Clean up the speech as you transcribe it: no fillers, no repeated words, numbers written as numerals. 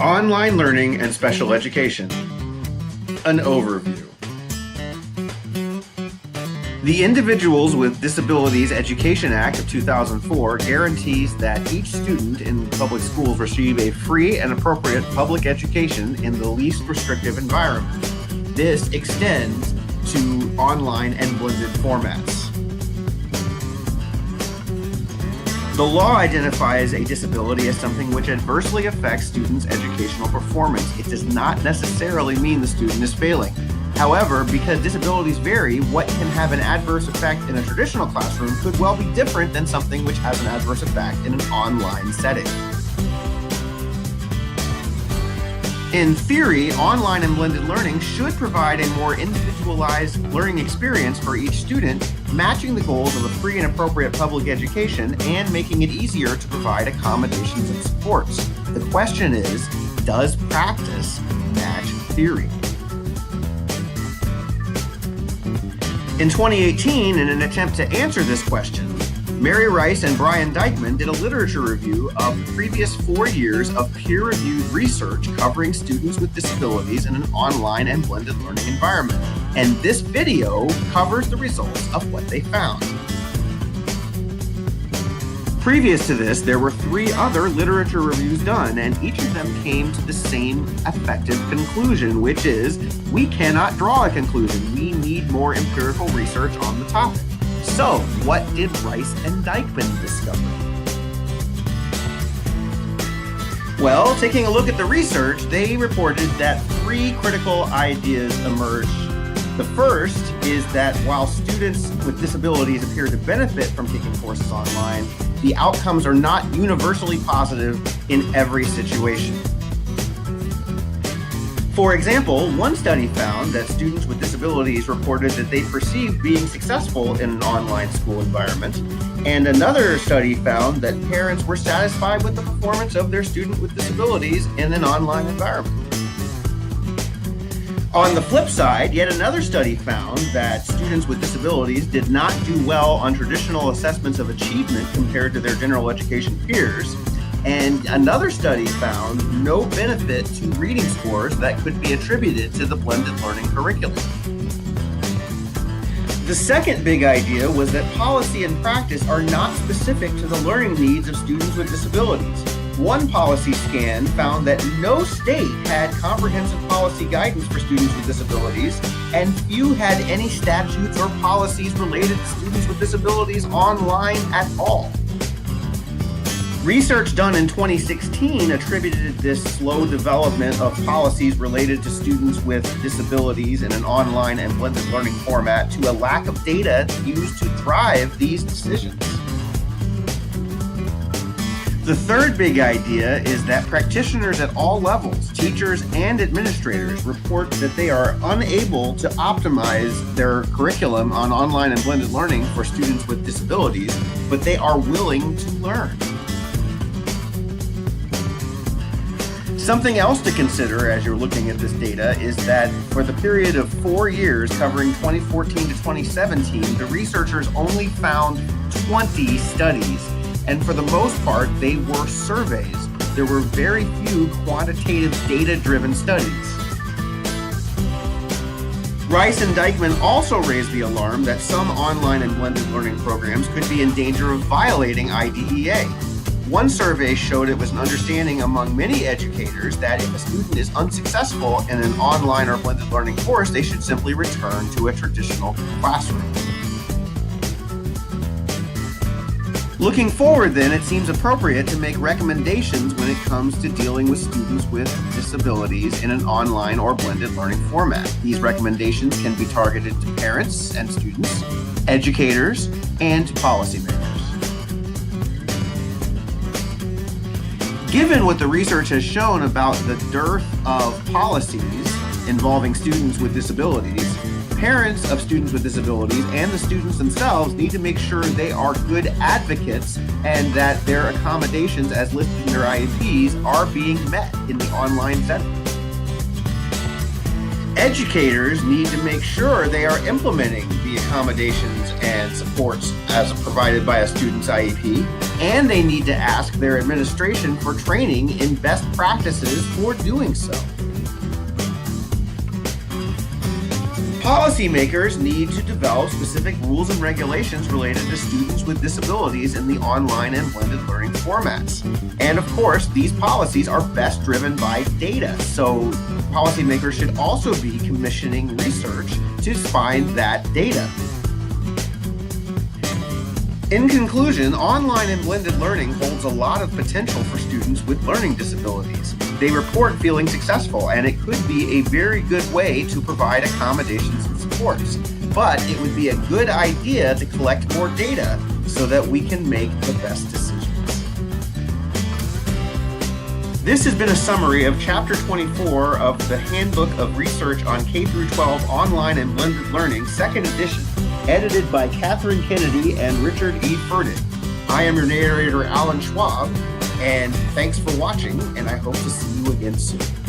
Online learning and special education. An overview. The Individuals with Disabilities Education Act of 2004 guarantees that each student in public schools receive a free and appropriate public education in the least restrictive environment. This extends to online and blended formats. The law identifies a disability as something which adversely affects students' educational performance. It does not necessarily mean the student is failing. However, because disabilities vary, what can have an adverse effect in a traditional classroom could well be different than something which has an adverse effect in an online setting. In theory, online and blended learning should provide a more individualized learning experience for each student, matching the goals of a free and appropriate public education and making it easier to provide accommodations and supports. The question is, does practice match theory? In 2018, in an attempt to answer this question, Mary Rice and Brian Dykman did a literature review of the previous 4 years of peer-reviewed research covering students with disabilities in an online and blended learning environment. And this video covers the results of what they found. Previous to this, there were 3 other literature reviews done, and each of them came to the same effective conclusion, which is we cannot draw a conclusion. We need more empirical research on the topic. So, what did Rice and Dykman discover? Well, taking a look at the research, they reported that 3 critical ideas emerged. The first is that while students with disabilities appear to benefit from taking courses online, the outcomes are not universally positive in every situation. For example, one study found that students with disabilities reported that they perceived being successful in an online school environment, and another study found that parents were satisfied with the performance of their student with disabilities in an online environment. On the flip side, yet another study found that students with disabilities did not do well on traditional assessments of achievement compared to their general education peers. And another study found no benefit to reading scores that could be attributed to the blended learning curriculum. The second big idea was that policy and practice are not specific to the learning needs of students with disabilities. One policy scan found that no state had comprehensive policy guidance for students with disabilities, and few had any statutes or policies related to students with disabilities online at all. Research done in 2016 attributed this slow development of policies related to students with disabilities in an online and blended learning format to a lack of data used to drive these decisions. The third big idea is that practitioners at all levels, teachers and administrators, report that they are unable to optimize their curriculum on online and blended learning for students with disabilities, but they are willing to learn. Something else to consider as you're looking at this data is that for the period of 4 years covering 2014 to 2017, the researchers only found 20 studies, and for the most part, they were surveys. There were very few quantitative data-driven studies. Rice and Dykman also raised the alarm that some online and blended learning programs could be in danger of violating IDEA. One survey showed it was an understanding among many educators that if a student is unsuccessful in an online or blended learning course, they should simply return to a traditional classroom. Looking forward then, it seems appropriate to make recommendations when it comes to dealing with students with disabilities in an online or blended learning format. These recommendations can be targeted to parents and students, educators, and policymakers. Given what the research has shown about the dearth of policies involving students with disabilities, parents of students with disabilities and the students themselves need to make sure they are good advocates and that their accommodations as listed in their IEPs are being met in the online setting. Educators need to make sure they are implementing the accommodations and supports as provided by a student's IEP, and they need to ask their administration for training in best practices for doing so. Policymakers need to develop specific rules and regulations related to students with disabilities in the online and blended learning formats. And of course, these policies are best driven by data, so policymakers should also be commissioning research to find that data. In conclusion, online and blended learning holds a lot of potential for students with learning disabilities. They report feeling successful, and it could be a very good way to provide accommodations and supports. But it would be a good idea to collect more data so that we can make the best decisions. This has been a summary of Chapter 24 of the Handbook of Research on K-12 Online and Blended Learning, 2nd edition, edited by Catherine Kennedy and Richard E. Ferdin. I am your narrator, Alan Schwab, and thanks for watching, and I hope to see you again soon.